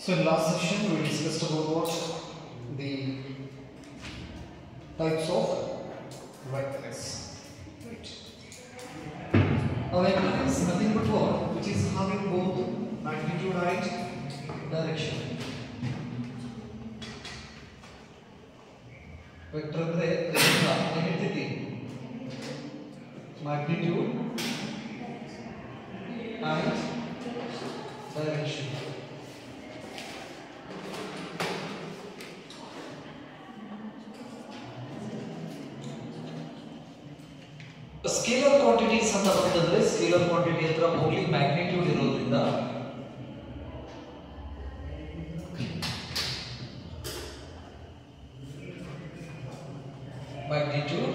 So in last session we discussed about what the types of vectors. Right. A vector is nothing but what? Which is having both magnitude and direction. Vector ಅಂದ್ರೆ identity, magnitude and direction. Scalar quantities ಅಂತ ಬಂದ್ರೆ scalar quantity ಹತ್ರ only magnitude ಇರೋದ್ರಿಂದ magnitude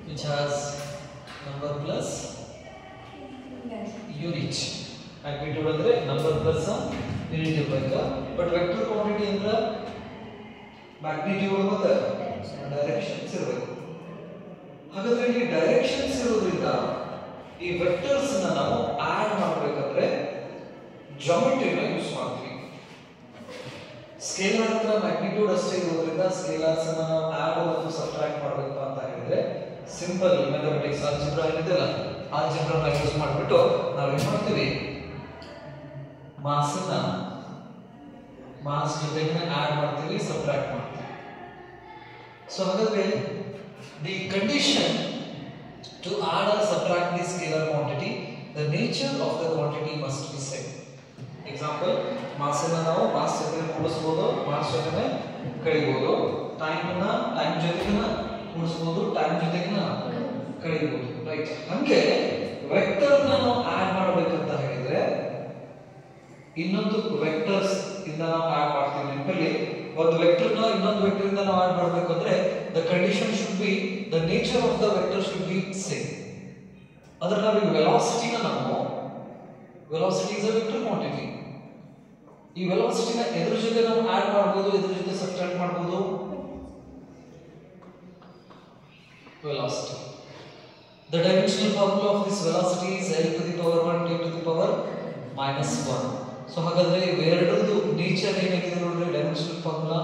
which has number plus unit. Magnitude ಅಂದ್ರೆ number plus unit ಇರಬೇಕು. But vector quantity ಅಂದ್ರೆ magnitude ಮತ್ತೆ directions ಇರಬೇಕು. ಹಾಗಾದ್ರೆ ಈ ಡೈರೆಕ್ಷನ್ಸ್ ಇರೋದ್ರಿಂದ ಈ ವೆಕ್ಟರ್ಸ್ ನಾವು ಆಡ್ ಮಾಡಬೇಕಂದ್ರೆ ಜಾಮೆಟ್ರಿನ ಯೂಸ್ ಮಾಡ್ತೀವಿ. ಸ್ಕೇಲಾರ್ ಹತ್ರ ಮ್ಯಾಗ್ನಿಟ್ಯೂಡ್ ಅಷ್ಟೇ ಇರೋದ್ರಿಂದ ಸ್ಕೇಲಾರ್ಸ್ ಅನ್ನ ನಾವು ಆಡ್ ಮತ್ತು ಸಬ್ಟ್ರಾಕ್ಟ್ ಮಾಡಬೇಕು ಅಂತ ಹೇಳಿದ್ರೆ ಸಿಂಪಲ್ ಮ್ಯಾಥಮೆಟಿಕ್ಸ್ ಆಲ್ಜಿಬ್ರಾ ಏನಿದೆಲ್ಲ ಆಲ್ಜಿಬ್ರಾನ ಯೂಸ್ ಮಾಡಿಬಿಟ್ಟು ನಾವು ಏನು ಮಾಡ್ತೀವಿ, ಮಾಸ್ ಜೊತೆಗೆ ಆಡ್ ಮಾಡ್ತೀವಿ, ಸಬ್ಟ್ರಾಕ್ಟ್ ಮಾಡ್ತೀವಿ. ಸೊ ಹಾಗಾದ್ರೆ the condition to add or subtract the scalar quantity, the nature of the quantity must be same. Example, mass ಅನ್ನು ನಾವು mass ಜೊತೆಗೆ ಕೂಡಿಸಬಹುದು, mass ಜೊತೆಗೆ ಕಳೆಯಬಹುದು, time ಅನ್ನು time ಜೊತೆಗೆ ಕೂಡಿಸಬಹುದು, time ಜೊತೆಗೆ ಕಳೆಯಬಹುದು. ರೈಟ್. ಹಂಗೆ ವೆಕ್ಟರ್ ಅನ್ನು ನಾವು ಆಡ್ ಮಾಡಬೇಕಂತ ಹೇಳಿದ್ರೆ ಇನ್ನೊಂದು ವೆಕ್ಟರ್ಸ್ ಇಂದ ನಾವು ಆಡ್ ಮಾಡ್ತೀವಿ. ನೆನಪಲ್ಲಿ ಒಂದು ವೆಕ್ಟರ್ ನ ಇನ್ನೊಂದು ವೆಕ್ಟರ್ ಇಂದ ನಾವು ಆಡ್ ಮಾಡಬೇಕು ಅಂದ್ರೆ the condition should be, the nature of the vector should be same. ಅದರ ನಾವು velocity ನ ನಾವು velocity is a vector quantity. ಈ velocity ನ ಎದ್ರ ಜೊತೆ ನಾವು ಆಡ್ ಮಾಡಬಹುದು, ಎದ್ರ ಜೊತೆ ಸಬ್ಟ್ರಾಕ್ಟ್ ಮಾಡಬಹುದು. velocity, the dimensional formula of this velocity is L to the power 1 T to the power minus 1. So ಹಾಗಾದ್ರೆ ಇವೆರಡರದು ನೇಚರ್ ಏನಾಗಿದೆ ನೋಡ್ರಿ, dimensional formula.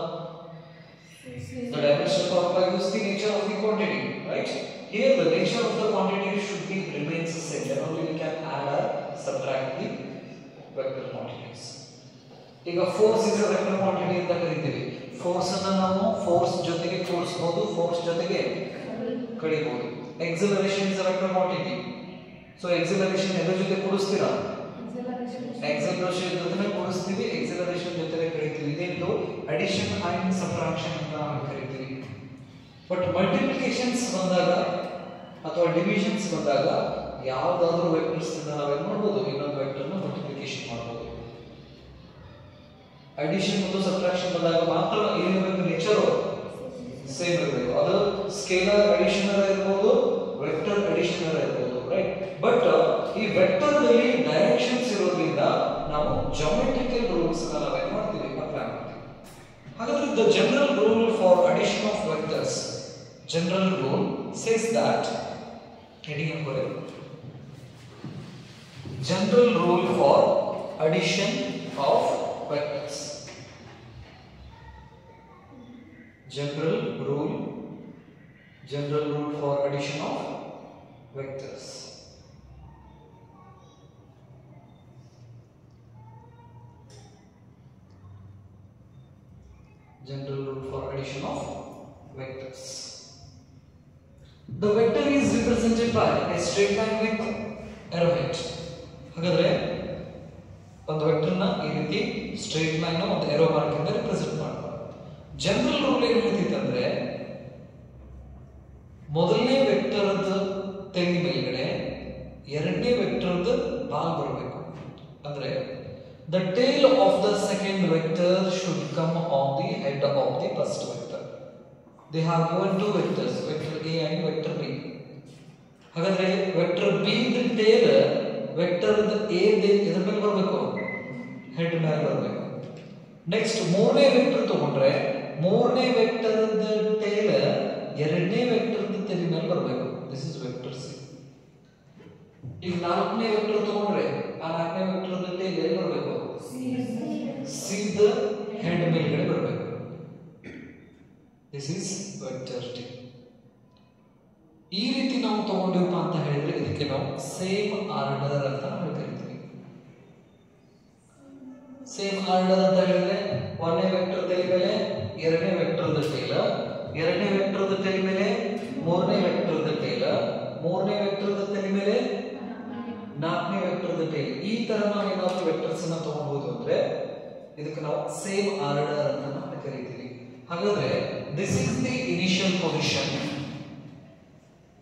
The dimensional formula gives the nature of the quantity, right? Here the nature of the quantity should be remains the same. Then only we can add or subtract the vector quantities. ಈಗ force is a vector quantity ಅಂತ ಕರೀತೀವಿ. force ಅನ್ನು ನಾವು force ಜೊತೆಗೆ ಕೂಡಿಸಬಹುದು, force ಜೊತೆಗೆ ಕಳೆಯಬಹುದು. acceleration is a vector quantity. So acceleration ಎದರ ಜೊತೆ ಕೂಡಿಸ್ತೀರಾ? acceleration ಜೊತೆಗೆ ಕೂಡಿಸ್ತೀವಿ, acceleration ಜೊತೆಗೆ ಕಳೆಯುತ್ತೀವಿ. ಇದೆಂದು addition and subtraction ಅಂತ ನಾವು ಕರೀತೀವಿ. ಬಟ್ ಮಲ್ಟಿಪ್ಲಿಕೇಶನ್ಸ್ ಬಂದಾಗ ಅಥವಾ ಡಿವಿಷನ್ಸ್ ಬಂದಾಗ ಯಾವುದಾದ್ರೂ ವೆಕ್ಟರ್ಸ್ ಇಂದ ನಾವು ಏನು ಮಾಡಬಹುದು, ಇನ್ನೊಂದು ವೆಕ್ಟರ್ ನ ಮಲ್ಟಿಪ್ಲಿಕೇಶನ್ ಮಾಡಬಹುದು. ಅಡಿಷನ್ ಮತ್ತು ಸಬ್ಟ್ರಾಕ್ಷನ್ ಬಂದಾಗ ಮಾತ್ರ ಏನಿರಬೇಕು, ನೇಚರ್ ಸೇಮ್ ಇರಬೇಕು. ಅದು ಸ್ಕೇಲಾರ್ ಅಡಿಷನರ್ ಇರಬಹುದು, ವೆಕ್ಟರ್ ಅಡಿಷನರ್ ಇರಬಹುದು, ರೈಟ್. ಬಟ್ ಈ ವೆಕ್ಟರ್ ದಲ್ಲಿ ಡೈರೆಕ್ಷನ್ಸ್ ಇರೋದ್ರಿಂದ ನಾವು ಜಾಮೆಟ್ರಿಕಲ್ ರೂಲ್ಸ್ ಅನ್ನು ನಾವು ಏನು ಮಾಡ್ತೀವಿ, ಅಪ್ಲೈ ಮಾಡ್ತೀವಿ. ಹಾಗಾದ್ರೆ the general rule for addition of vectors, general rule says that, heading number, general rule for addition of vectors, general rule for addition of vectors. General rule for addition of vectors. The vector is represented by a straight line with arrowhead. ಹಾಗಾದ್ರೆ ಒಂದು vector ನ ಈ ರೀತಿ straight line ಒಂದು arrow mark ಇಂದ represent ಮಾಡ್ತಾರೆ. General rule ಏನು ಹೇಳ್ತಿತ್ತು ಅಂದ್ರೆ ಮೊದಲನೇ ವೆಕ್ಟರ್ ತೆಗಿ ಮೇಲ್ಗಡೆ ಎರಡನೇ ವೆಕ್ಟರ್ ಬಾಲ್ ಬರಬೇಕು. ಅಂದ್ರೆ the tail of the second vector should come on the head of the first vector. They have given two vectors, vector A and vector B. ಹಾಗಾದ್ರೆ vector B the tail vector A ಇದರ ಮೇಲೆ ಬರಬೇಕು, head ಮೇಲೆ ಬರಬೇಕು. Next ಮೂರನೇ vector ತಗೊಂಡ್ರೆ ಮೂರನೇ vector the tail ಎರಡನೇ ವೆಕ್ಟರ್ ದ ತಲೆ ಮೇಲೆ ಬರಬೇಕು. This is vector C. ಈಗ ನಾಲ್ಕನೇ ವೆಕ್ಟರ್ ತಗೊಂಡ್ರೆ ಆ ನಾಲ್ಕನೇ ವೆಕ್ಟರ್ ದ tail ಎಲ್ಲಿ ಬರಬೇಕು, ಸೀದ ಹೆಡ್ ಮೇಲ್ಗಡೆ ಬರಬೇಕು. This is vector T. ಈ ರೀತಿ ನಾವು ತಗೊಂಡಿವಪ್ಪ ಅಂತ ಹೇಳಿದ್ರೆ ಇದಕ್ಕೆ ನಾವು ಸೇಮ್ ಆರ್ಡರ್ ಅಂತ ನಾವು ಕರಿತೀವಿ. ಸೇಮ್ ಆರ್ಡರ್ ಅಂತ ಹೇಳಿದ್ರೆ ಒಂದನೇ ವೆಕ್ಟರ್ ತಲೆ ಮೇಲೆ ಎರಡನೇ ವೆಕ್ಟರ್ದ ಟೇಲ, ಎರಡನೇ ವೆಕ್ಟರ್ದ ತಲೆ ಮೇಲೆ ಮೂರನೇ ವೆಕ್ಟರ್ದ ಟೇಲ, ಮೂರನೇ ವೆಕ್ಟರ್ದ ತಲೆ ಮೇಲೆ ನಾಲ್ಕನೇ ವೆಕ್ಟರ್ದ ಟೇಲ್. ಈ ತರ ನಾವು ಏನಾದ್ರು ವೆಕ್ಟರ್ಸ್ ಅನ್ನ ತಗೊಬಹುದು ಅಂದ್ರೆ ಇದಕ್ಕೆ ನಾವು ಸೇಮ್ ಆರ್ಡರ್ ಅಂತ ನಾವು ಕರಿತೀವಿ. ಹಾಗಾದ್ರೆ this is the initial position,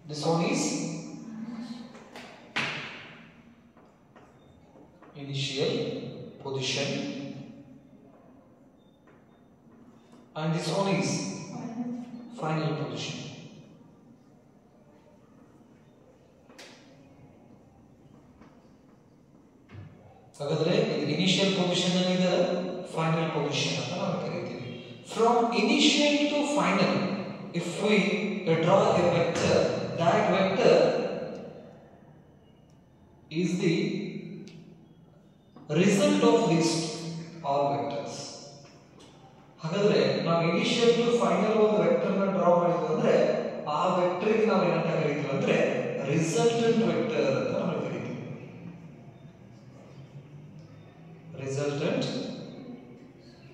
this one is initial position and this one is final position. ಹಾಗಾದ್ರೆ ಇನಿಷಿಯಲ್ ಪೊಸಿಷನ್ ಇದೆ, ಫೈನಲ್ ಪೊಸಿಷನ್ ಅಂತ ನಾವು ಕರೀತೀವಿ. From initial to final if we draw a vector, that vector is the result of these all vectors. ಹಾಗಾದ್ರೆ ನಾವು initial to final ಒಂದು vector ನ draw ಮಾಡಿದ್ವಿ ಅಂದ್ರೆ ಆ ವೆಕ್ಟರ್ ಗೆ ನಾವು ಏನಂತ ಕರೀತೀವಿ ಅಂದ್ರೆ ರಿಸಲ್ಟೆಂಟ್ ವೆಕ್ಟರ್ ಅಂತ ನಾವು ಕರೀತೀವಿ. Resultant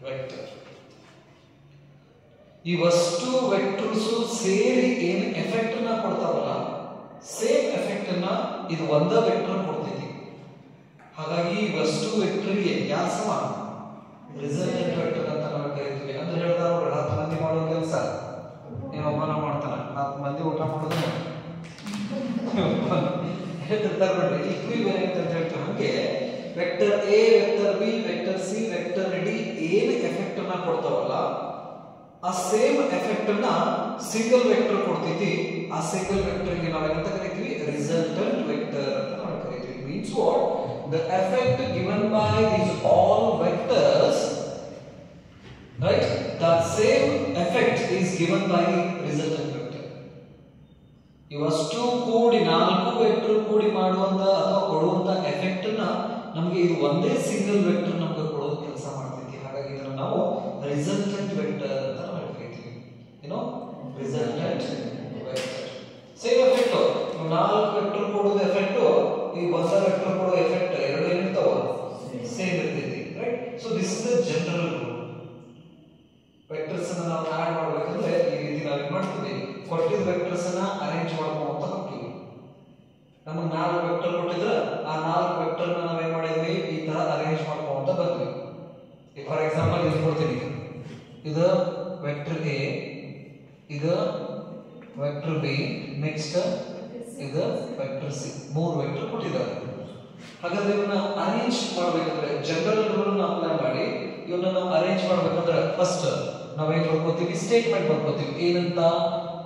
vector. ಈ ವಸ್ತು ವೆಕ್ಟರ್ಸ್ ಸೇರಿ ಏನು ಎಫೆಕ್ಟ್ ಅನ್ನ ಕೊಡ್ತಾವಲ್ಲ, ಸೇಮ್ ಎಫೆಕ್ಟ್ ಅನ್ನ ಇದು ಒಂದ ವೆಕ್ಟರ್ ಕೊಡ್ತೈತಿ. ಹಾಗಾಗಿ ಈ ವಸ್ತು ವೆಕ್ಟರ್ ಗೆ ಯಾರು ಸಮ ರಿಸಲ್ಟೆಂಟ್ ವೆಕ್ಟರ್ ಅಂತ ನಾವು ಕರಿತೀವಿ. ಅಂದ್ರೆ ಹೇಳ್ತಾ ನೋಡ್ರಿ 10 ಮಂದಿ ಮಾಡೋ ಕೆಲಸ ಒಬ್ಬನ ಮಾಡ್ತಾನ, 10 ಮಂದಿ ಊಟ ಮಾಡೋದು ಹೇಳ್ತಿರ್ತಾರೆ ನೋಡ್ರಿ, ಇಕ್ವಿವೆಲೆಂಟ್ ಅಂತ ಹೇಳ್ತಾರೆ. ಹಾಗೆ vector A, vector B, vector C, vector D ಏನು ಎಫೆಕ್ಟ್ ಅನ್ನ ಕೊಡ್ತಾವಲ್ಲ ಆ ಸೇಮ್ ಎಫೆಕ್ಟ್ ಅನ್ನ ಸಿಂಗಲ್ ವೆಕ್ಟರ್ ಕೊಡ್ತೈತಿ. ಆ ಸಿಂಗಲ್ ವೆಕ್ಟರ್ ಗೆ ನಾವು ಏನಂತ ಕರಿತೀವಿ ರಿಸಲ್ಟೆಂಟ್ ವೆಕ್ಟರ್ ಅಂತ ನಾವು ಕರಿತೀವಿ. Means what? The effect given by these all vectors, right? That same effect is given by the resultant vector. ಇವಷ್ಟು ಕೂಡಿ 4 ವೆಕ್ಟರ್ ಕೂಡಿ ಮಾಡುವಂತ ಅಥವಾ ಕೊಡುವಂತ ಎಫೆಕ್ಟ್ ಅನ್ನ ನಮಗೆ ಇದು ಒಂದೇ ಸಿಂಗಲ್ ವೆಕ್ಟರ್ ನಮಗೆ ಕೊಡೋ ಕೆಲಸ ಮಾಡ್ತೈತಿ. ಹಾಗಾಗಿ ಇದನ್ನ ನಾವು ರಿಸಲ್ಟೆಂಟ್ ವೆಕ್ಟರ್ ಅಂತ ನಾವು ಕರಿತೀವಿ. ಏನೋ resultant vector. Same effect 4 vector ಕೊಡೋದು ಎಫೆಕ್ಟ್, ಈ ಹೊಸ ವೆಕ್ಟರ್ ಕೊಡೋ ಎಫೆಕ್ಟ್ ಎರಡು ಏನಿರ್ತಾವ ಸೇಮ್ ಇರ್ತೈತಿ, right? So this is the general rule. Vectors ಅನ್ನ ನಾವು ಆಡ್ ಮಾಡಬೇಕಂದ್ರೆ ಈ ರೀತಿ ನಾವು ಏನು ಮಾಡ್ತೀವಿ, ಕೊಟ್ಟಿದ್ದ ವೆಕ್ಟರ್ಸ್ ಅನ್ನ ಅರೇಂಜ್ ಮಾಡ್ಕೊಂತ ಹೋಗ್ತೀವಿ. ನಮಗೆ 4 ವೆಕ್ಟರ್ ಕೊಟ್ಟಿದ್ರೆ ಆ 4 ವೆಕ್ಟರ್ ನ ನಾವು ಏನು ಮಾಡಿದ್ವಿ, ಈ ತರ ಅರೇಂಜ್ ಮಾಡ್ಕೊಂತ ಬರ್ತೀವಿ. ಫಾರ್ ಎಕ್ಸಾಂಪಲ್ ಇದು ಕೊಡ್ತೀನಿ, ಇದು ವೆಕ್ಟರ್ ಎ, ಇದು ವೆಕ್ಟರ್ ಬಿ, ನೆಕ್ಸ್ಟ್ ಇದು ವೆಕ್ಟರ್ ಸಿ. 3 ವೆಕ್ಟರ್ ಕೊಟ್ಟಿದ್ದಾರೆ. ಹಾಗಾದ್ರೆ ಇವನ್ನ ಅರೇಂಜ್ ಮಾಡಬೇಕಂದ್ರೆ ಜನರಲ್ ರೂಲ್ ಅನ್ನು ಅಪ್ಲೈ ಮಾಡಿ ಇವನ್ನ ನಾವು ಅರೇಂಜ್ ಮಾಡಬೇಕಂದ್ರೆ ಫಸ್ಟ್ ನಾವೇನ್ ಬರ್ಕೋತೀವಿ, ಸ್ಟೇಟ್ಮೆಂಟ್ ಬರ್ಕೋತೀವಿ. ಏನಂತ?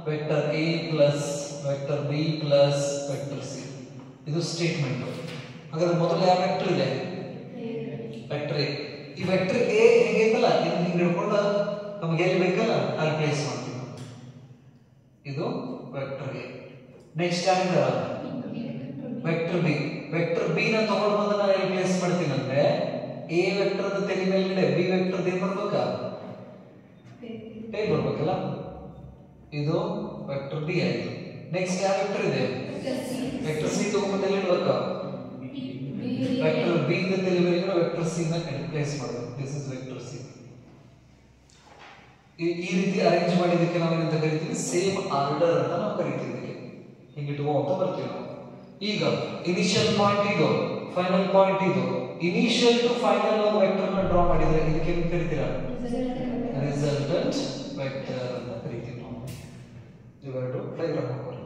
Vector A plus vector B plus vector C. ಇದು ಸ್ಟೇಟ್ಮೆಂಟ್. ಹಾಗಾದ್ರೆ ಮೊದಲು ಯಾವ ವೆಕ್ಟರ್ ಇದೆ? Vector A. ಈ ವೆಕ್ಟರ್ ಎ ಹೇಗೈತಲ್ಲ ಇದನ್ನ ಹಿಂಗೆ ಹಿಡ್ಕೊಂಡು ನಮಗೆ ಎಲ್ಲಿ ಬೇಕಲ್ಲ ಅಲ್ಲಿ ಪ್ಲೇಸ್ ಮಾಡ್ತೀವಿ. ಇದು ವೆಕ್ಟರ್ ಎ. ನೆಕ್ಸ್ಟ್ ಯಾರಿದ? Vector B. ವೆಕ್ಟರ್ ಬಿ ನ ತಗೊಂಡು ಬಂದು ನಾನು ಎಲ್ಲಿ ಪ್ಲೇಸ್ ಮಾಡ್ತೀನಿ ಅಂದ್ರೆ ಎ ವೆಕ್ಟರ್ ದ ತಲೆ ಮೇಲ್ಗಡೆ ಬಿ ವೆಕ್ಟರ್ ಏನ್ ಬರ್ಬೇಕಾ? ಟೇಲ್ ಬರ್ಬೇಕಲ್ಲ. ಇದು ವೆಕ್ಟರ್ ಬಿ ಆಯ್ತು. ನೆಕ್ಸ್ಟ್ ಯಾವ ವೆಕ್ಟರ್ ಇದೆ? ವೆಕ್ಟರ್ ಸಿ ತಗೊಂಡು ಎಲ್ಲಿ ಇಡ್ಬೇಕಾ? ವೆಕ್ಟರ್ ಬಿ ದ ತಲೆ ಮೇಲ್ಗಡೆ ವೆಕ್ಟರ್ ಸಿ ನ ಪ್ಲೇಸ್ ಮಾಡಬೇಕು. This is vector C. ಈ ರೀತಿ ಅರೇಂಜ್ ಮಾಡಿದಕ್ಕೆ ನಾವು ಏನಂತ ಕರಿತೀವಿ? ಸೇಮ್ ಆರ್ಡರ್ ಅಂತ ನಾವು ಕರಿತೀವಿ. ಹಿಂಗೆ ಇಟ್ಕೊಂತ ಬರ್ತೀವಿ ನಾವು. ಈಗ ಇನಿಷಿಯಲ್ ಪಾಯಿಂಟ್ ಇದು, ಫೈನಲ್ ಪಾಯಿಂಟ್ ಇದು. ಇನಿಷಿಯಲ್ ಟು ಫೈನಲ್ ಒಂದು ವೆಕ್ಟರ್ ನ ಡ್ರಾ ಮಾಡಿದ್ರೆ ಇದಕ್ಕೆ ಏನು ಕರಿತೀರಾ? ರಿಸಲ್ಟೆಂಟ್ ವೆಕ್ಟರ್ ಅಂತ ಕರಿತೀವಿ ನಾವು. ಇವೆರಡು ಡಯಾಗ್ರಾಮ್ ಹಾಕೋಣ.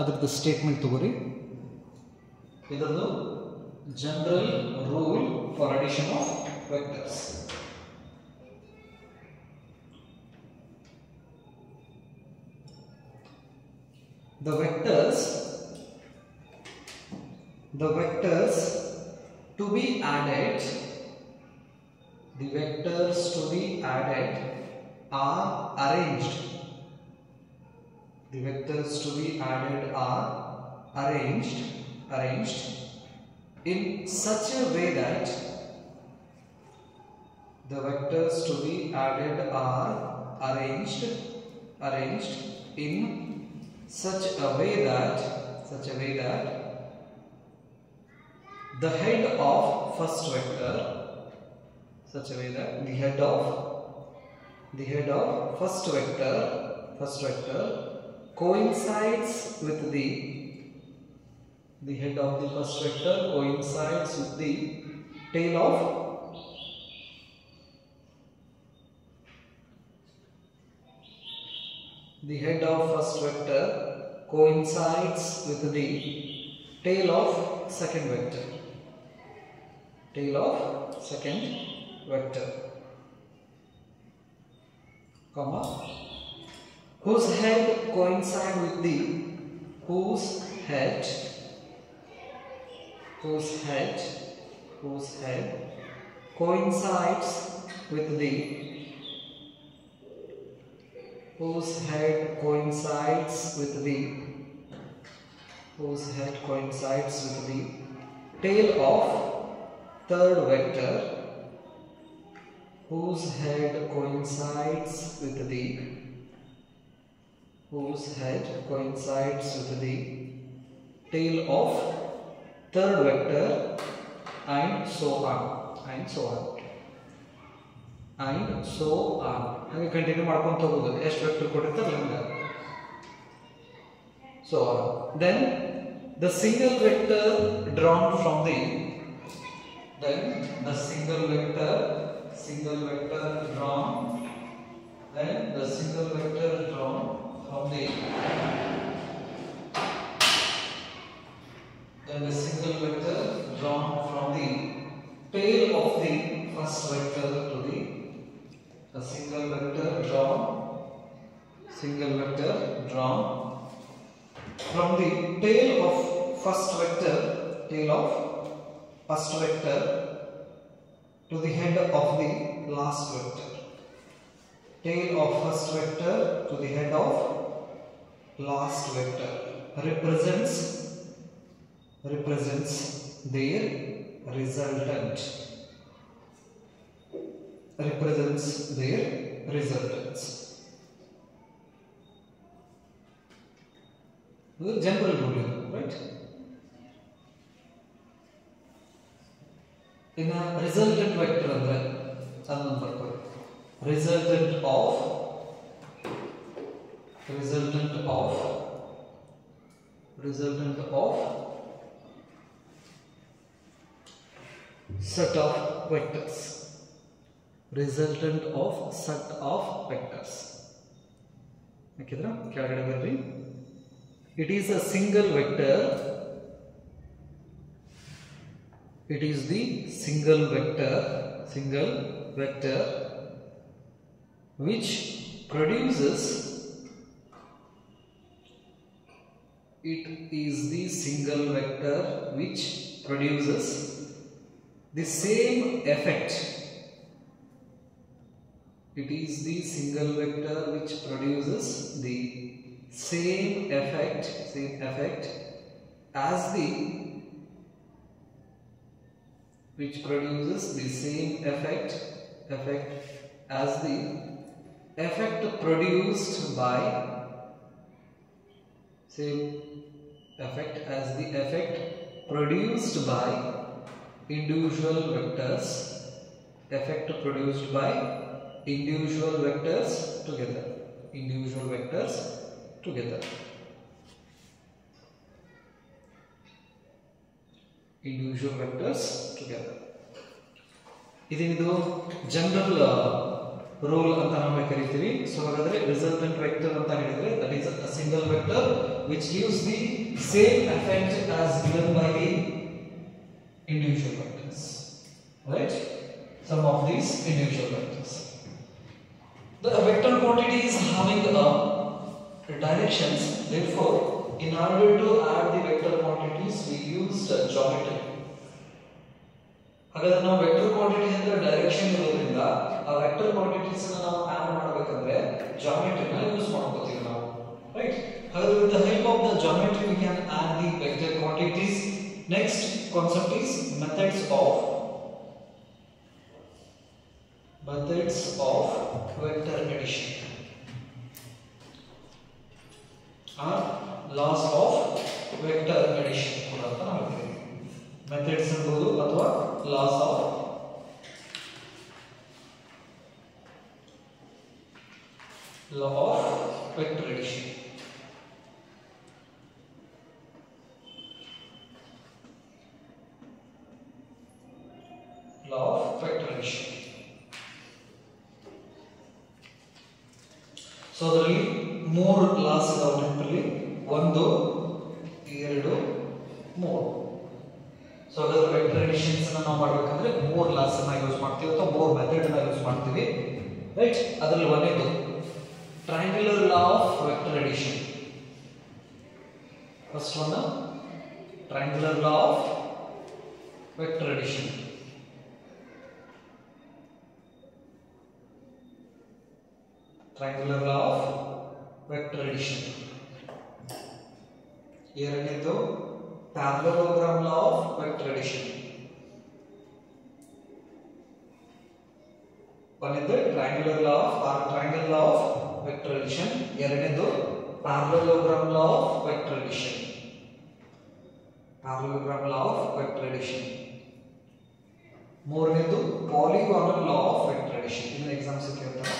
ಅದರದ್ದು ಸ್ಟೇಟ್ಮೆಂಟ್ ತಗೋರಿ. ಇದರದ್ದು general rule for addition of vectors. The vectors to be added, the vectors to be added are arranged. The vectors to be added are arranged in such a way that the vectors to be added are arranged in such a way that the head of first vector, such a way that the head of first vector coincides with the head of the first vector coincides with the tail of the head of first vector coincides with the tail of second vector. Comma, whose head coincides with the whose head coincides with the tail of third vector, whose head coincides with the tail of third vector, and so on. ಹಾಗೆ continue ಮಾಡ್ಕೊಂತ ಹೋಗೋದು, ಎಷ್ಟು vector ಕೊಟ್ಟಿರ್ತಾರೆ ಹಂಗೆ. So then the single vector drawn from the single vector drawn from the tail of the first vector to the single vector drawn from the tail of first vector to the head of the last vector. Tail of first vector to the head of last vector represents their resultant. General rule, right? In a resultant vector andre adnu barkodi. Resultant of set of vectors. ಹಾಕಿದ್ರ ಕೆಳಗಡೆ ಬರ್ರಿ. It is a single vector. It is the single vector which produces. It is the single vector which produces the same effect. It is the single vector which produces the same effect as the effect produced by individual vectors. Individual vectors together. ಇದೇನಿದು general rule ಅಂತ ನಾವು ಕರಿತೀವಿ. So ಹಾಗಾದ್ರೆ resultant vector ಅಂತ ಹೇಳಿದ್ರೆ that is a single vector which gives the same effect as given by the individual vectors, right? Some of these individual vectors. The vector quantity is having directions. Therefore, in order to add the vector quantities, we used geometry. ಹಾಗಾದ್ರೆ ನಾವು vector quantity ಅಂದ್ರೆ direction ಇರೋದ್ರಿಂದ ಆ vector quantities ನಾವು add ಮಾಡಬೇಕಂದ್ರೆ ಜಾಮೆಟ್ರಿನ use ಮಾಡ್ಕೋತೀವಿ ನಾವು, right? ಹಾಗಾದ್ರೆ with the help of the geometry we can add the vector quantities. Next concept is methods of vector addition or laws of vector addition ಕೂಡ ಅಂತ ನಾವು ಹೇಳ್ತೀವಿ. ಮೆಥಡ್ಸ್ ಎಂಬುದು ಅಥವಾ laws of vector addition. law of vector addition. So ಅದರಲ್ಲಿ 3 loss ಇದಾವೆ ನೆನಪಲ್ಲಿ, 1 2 3. So ಹಾಗಾದ್ರೆ ವೆಕ್ಟರ್ ಅಡಿಷನ್ಸ್ ನಾವು ಮಾಡಬೇಕಂದ್ರೆ 3 ಲಾಸ್ ಅನ್ನ ಯೂಸ್ ಮಾಡ್ತೀವಿ ಅಥವಾ 3 ಮೆಥಡ್ ಅನ್ನ ಯೂಸ್ ಮಾಡ್ತೀವಿ, ರೈಟ್? ಅದರಲ್ಲಿ ಒಂದೇದು triangular law of vector addition. First one triangular law of vector addition. Triangular law of vector addition. ಎರಡನೇದು parallelogram law of vector addition. ಒಂದೇದು triangular law of vector addition. ಎರಡನೇದು parallelogram law of vector addition. ಮೂರನೇದು polygonal law of vector addition. ಇದನ್ನ exams ಕೇಳ್ತಾರೆ.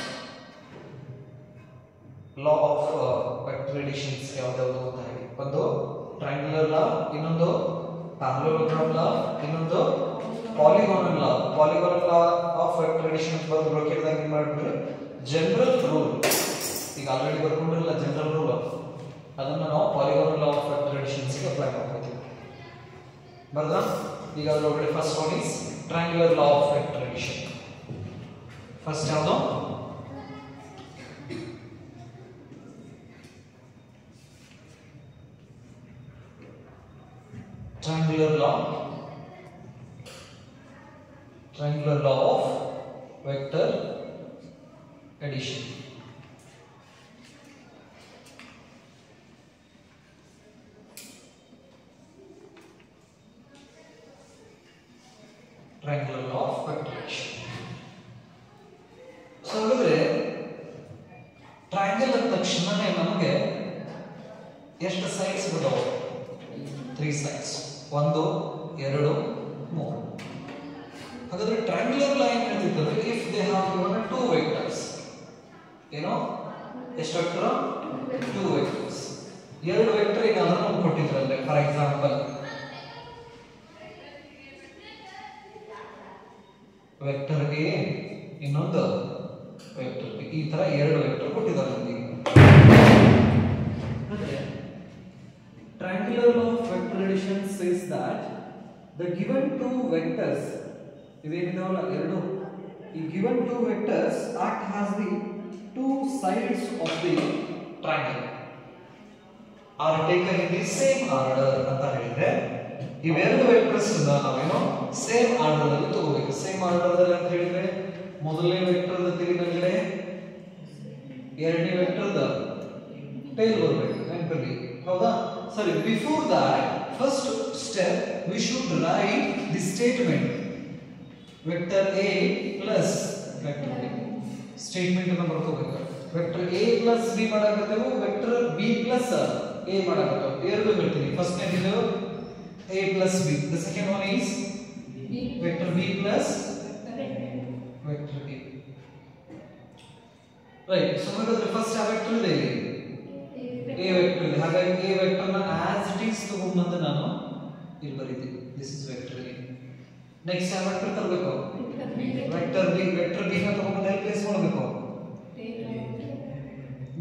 Law of vector additions ಯಾವ್ದಾವುದು ಅಂತ ಹೇಳಿ, ಒಂದು ಟ್ರಯಾಂಗ್ಯುಲರ್ ಲಾ, ಇನ್ನೊಂದು ಪ್ಯಾರಲೋಗ್ರಾಮ್ ಲಾ, ಇನ್ನೊಂದು polygonal law. Polygonal law of vector addition ಬಂದು ಬ್ರಾಕೆಟ್ದಾಗ ಏನು ಮಾಡಿಬಿಟ್ರೆ ಜನರಲ್ ರೂಲ್, ಈಗ ಆಲ್ರೆಡಿ ಬರ್ಕೊಂಡಿರಲ್ಲ ಜನರಲ್ ರೂಲ್, ಅದನ್ನ ನಾವು ಪಾಲಿಗಾನಲ್ ಲಾ ಆಫ್ ವೆಕ್ಟರ್ ಅಡಿಷನ್ಸ್ ಗೆ ಅಪ್ಲೈ ಮಾಡ್ಕೊತೀವಿ. ಬರ್ದಾ? ಈಗ ಅದರೊಳಗಡೆ first one is triangular law of vector addition. First ಯಾವುದು? triangular law of vector addition. Triangular law of vector addition. So ಹಾಗಾದ್ರೆ ಟ್ರಯಾಂಗಲ್ ಅಂದ ತಕ್ಷಣನೇ ನಮಗೆ ಎಷ್ಟು ಸೈಡ್ಸ್ ಬರ್ತವೆ? 3 sides. 1 2 3. ಹಾಗಾದ್ರೆ ಟ್ರಯಾಂಗ್ಯುಲರ್ ಲೈನ್ ಹೇಳ್ತಿದ್ರೆ if they have given 2 vectors, ಏನೋ ಎಷ್ಟು ವೆಕ್ಟರ್? 2 ವೆಕ್ಟರ್ಸ್. 2 ವೆಕ್ಟರ್ ಏನಾದರೂ ನಮ್ಗೆ ಕೊಟ್ಟಿದ್ರಲ್ಲ, ಫಾರ್ ಎಕ್ಸಾಂಪಲ್ ವೆಕ್ಟರ್ ಎ ಇನ್ನೊಂದು ವೆಕ್ಟರ್ ಬಿ, ಈ ತರ 2 ವೆಕ್ಟರ್ ಕೊಟ್ಟಿದ್ದಾರೆ ನಮಗೆ. Triangular law of vector addition says that the given 2 vectors, ಇವೇನಿದಾವಲ್ಲ ಎರಡು, ಈ given 2 vectors act as the 2 sides of the triangle are taken in the same order ಅಂತ ಹೇಳಿದ್ರೆ ಇವೆರಡು ವೆಕ್ಟರ್ಸ್ ನಾವೇನೋ ಸೇಮ್ ಆರ್ಡರ್ ಅಲ್ಲಿ ತಗೋಬೇಕು. ಸೇಮ್ ಆರ್ಡರ್ ಅಲ್ಲಿ ಅಂತ ಹೇಳಿದ್ರೆ ಮೊದಲನೇ ವೆಕ್ಟರ್ ತಿರುಗಿನಗಡೆ ಎರಡನೇ ವೆಕ್ಟರ್ ಟೈಲ್ ಬರಬೇಕು, ನೆನಪಲ್ಲಿ, ಹೌದಾ? Sorry, before that, first step we should write the statement vector A plus vector B. Statement ಅನ್ನು ಬರ್ಕೋಬೇಕು. vector A plus B ಮಾಡಾಕತ್ತೇವು, vector B plus A ಮಾಡಾಕತ್ತೇವು. ಎರಡು ಹೇಳ್ತೀನಿ. ಫಸ್ಟ್ ನೇ ಇದು A plus B. The second one is vector B plus vector A. Right. So ಹಾಗಾದ್ರೆ first ಆ vector ಇದೆ ಇಲ್ಲಿ A vector ಇದೆ. ಹಾಗಾಗಿ A ವೆಕ್ಟರ್ ನ ಆಸ್ ಇಟ್ ಈಸ್ ತಗೊಂಡು ನಾನು ಇಲ್ಲಿ ಬರೀತೀನಿ. This is vector A. Next ಯಾವ ವೆಕ್ಟರ್ ತರಬೇಕು? Vector B. ವೆಕ್ಟರ್ B ನ ತಗೊಂಡು ಎಲ್ಲಿ ಪ್ಲೇಸ್ ಮಾಡಬೇಕು?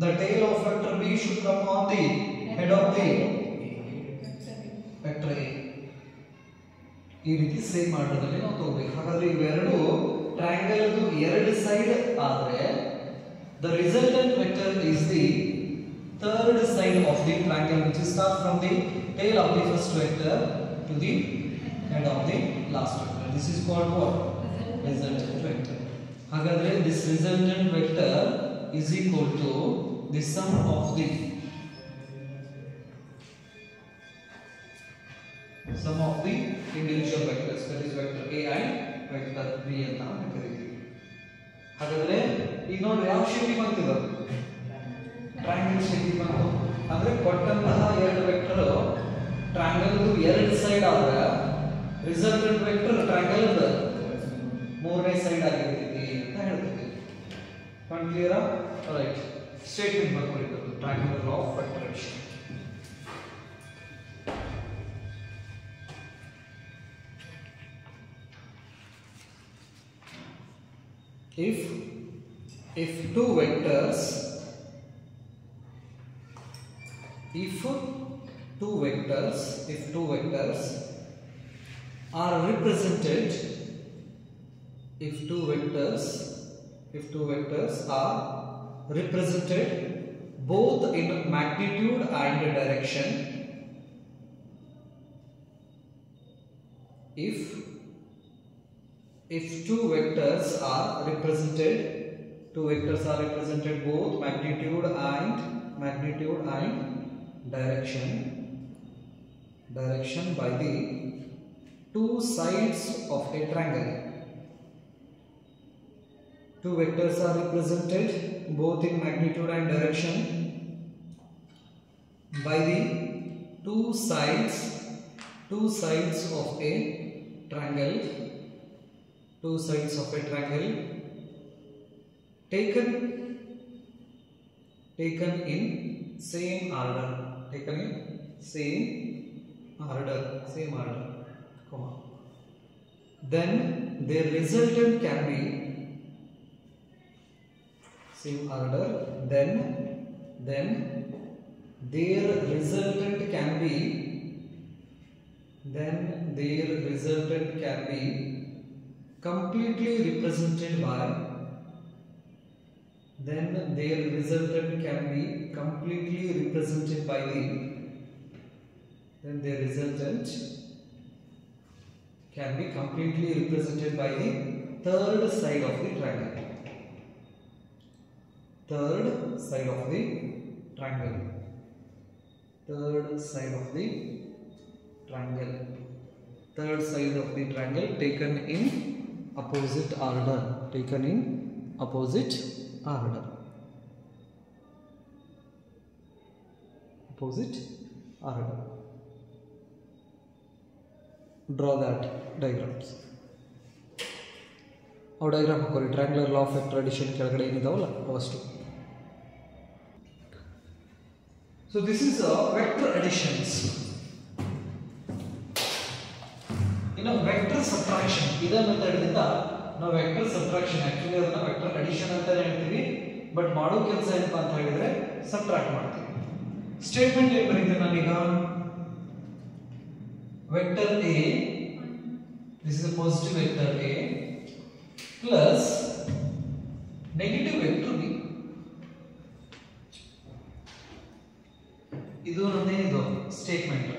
The tail of vector B should come on the head of the vector A. ಈ ರೀತಿ ಸೇಮ್ ಆರ್ಡರ್ನಲ್ಲಿ ನಾವು ತಗೋಬೇಕು. ಹಾಗಾದ್ರೆ ಇವೆರಡು ಟ್ರಯಾಂಗಲ್ ಎರಡು ಸೈಡ್ ಆದ್ರೆ the resultant vector is the third side of the triangle, which is start from the tail of the first vector to the head of the last vector. This is called what? Resultant vector. ಹಾಗಾದ್ರೆ this resultant vector is equal to the sum of the individual vectors, that is vector A and vector B ಅಂತ ನಾವು ಕರೀತೀವಿ. ಹಾಗಾದ್ರೆ ಈಗ ನೋಡಿ ಯಾವ shape ಬಂತಿದೆ, triangle shape ಬಂತು. ಅಂದ್ರೆ ಕೊಟ್ಟಂತಹ ಎರಡು ವೆಕ್ಟರ್ ಟ್ರಯಾಂಗಲ್ ಎರಡು ಸೈಡ್ ಆದ್ರೆ ರಿಸಲ್ಟೆಂಟ್ ವೆಕ್ಟರ್ ಟ್ರಯಾಂಗಲ್ ಮೂರನೇ ಸೈಡ್ ಆಗಿರ್ತೈತಿ ಅಂತ ಹೇಳ್ತೀವಿ. ಕ್ಲಿಯರಾ? ರೈಟ್. ಸ್ಟೇಟ್ಮೆಂಟ್ ಬರ್ಕೊಳ್ಬೇಕು, triangle law of vector addition. If two vectors are represented, if two vectors are represented both in magnitude and direction, if two vectors are represented both magnitude and direction by the two sides of a triangle. Two vectors are represented both in magnitude and direction by the two sides of a triangle. Two sides of a triangle taken in same order, comma. Then their resultant can be same order. Then their resultant can be completely represented by the third side of the triangle. Third side of the triangle taken in opposite order. Draw that diagrams. our diagram ಹಾಕೋರಿ. Triangular law of vector addition ಕೆಳಗಡೆ ಏನಿದಾವಲ್ಲ ಅವಷ್ಟು. So this is vector additions. ಇನ್ನು vector subtraction ಇದೇ method ಇಂದ ನಾವು vector subtraction actually ಅದನ್ನ vector addition ಅಂತ ಹೇಳ್ತೀವಿ, ಬಟ್ ಮಾಡೋ ಕೆಲಸ ಏನಪ್ಪಾ ಅಂತ ಹೇಳಿದ್ರೆ ಸಬ್ಟ್ರಾಕ್ಟ್ ಮಾಡ್ತೀವಿ. ಸ್ಟೇಟ್ಮೆಂಟ್ ಏನು ಬರೀತೀನಿ ನಾನೀಗ, vector A, this is a positive vector A plus negative vector B. ಇದು ನನ್ನೇನಿದು ಸ್ಟೇಟ್ಮೆಂಟ್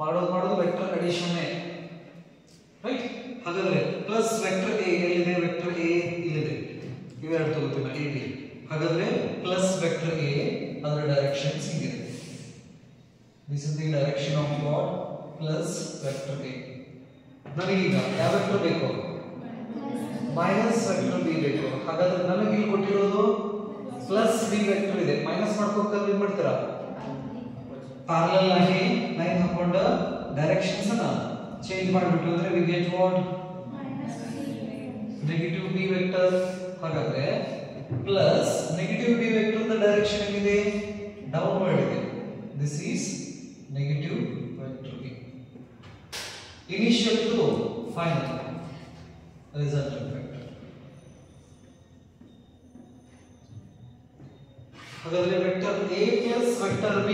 ಮಾಡೋದು ವೆಕ್ಟರ್ ಅಡಿಷನ್ ರೈಟ್. ಹಾಗಾದ್ರೆ ಪ್ಲಸ್ ವೆಕ್ಟರ್ A ಎಲ್ಲಿದೆ, ವೆಕ್ಟರ್ A ಇಲ್ಲಿದೆ, ಇವೆರಡು ತಗೋತೀವಿ A B. ಹಾಗಾದ್ರೆ ಪ್ಲಸ್ ವೆಕ್ಟರ್ A ಅದರ ಡೈರೆಕ್ಷನ್ಸ್ ಹೀಗಿದೆ. This is the direction of what? Plus vector A. ನನಗೀಗ ಯಾವ ವೆಕ್ಟರ್ ಬೇಕು, ಮೈನಸ್ ವೆಕ್ಟರ್ B ಬೇಕು. ಹಾಗಾದ್ರೆ ನನಗೆ ಇಲ್ಲಿ ಕೊಟ್ಟಿರೋದು ಪ್ಲಸ್ B ವೆಕ್ಟರ್ ಇದೆ, ಮೈನಸ್ ಮಾಡ್ಕೋಬೇಕಾದ್ರೆ ಏನು ಮಾಡ್ತೀರಾ, ಪ್ಯಾರಲಲ್ ಆಗಿ ಲೈನ್ ಹಾಕೊಂಡು ಡೈರೆಕ್ಷನ್ಸ್ ಅನ್ನ ಚೇಂಜ್ ಮಾಡಿಬಿಟ್ಟು ಅಂದ್ರೆ we get what, negative B vector. ಹಾಗಾದ್ರೆ ಪ್ಲಸ್ ನೆಗೆಟಿವ್ B ವೆಕ್ಟರ್ ದ ಡೈರೆಕ್ಷನ್ ಏನಿದೆ, ಡೌನ್ವರ್ಡ್ ಇದೆ. This is negative vector B. Initial to final resultant vector. ಹಾಗಾದ್ರೆ vector a plus vector b,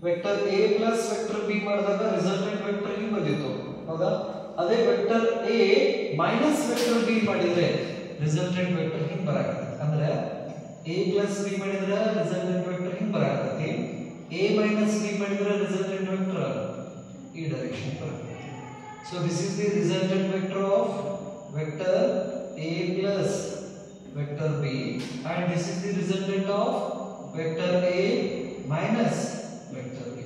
vector a plus vector b ಮಾಡಿದಾಗ resultant vector ಹಿಂಗ್ ಬಂದಿತ್ತು ಹೌದಾ. ಅದೇ vector a minus vector b ಮಾಡಿದ್ರೆ ರಿಸಲ್ಟೆಂಟ್ ವೆಕ್ಟರ್ ಹಿಂಗ್ ಬರಾಕತ್ತೆ. ಅಂದ್ರೆ a ಪ್ಲಸ್ b ಮಾಡಿದ್ರೆ ರಿಸಲ್ಟೆಂಟ್ ವೆಕ್ಟರ್ ಹಿಂಗ್ ಬರಾಕತ್ತೆ, a ಮೈನಸ್ b ಮಾಡಿದ್ರೆ ರಿಸಲ್ಟೆಂಟ್ ವೆಕ್ಟರ್ ಈ ಡೈರೆಕ್ಷನ್ ಬರುತ್ತೆ. So this is the resultant vector of vector a plus vector b and this is the resultant of vector a minus vector b.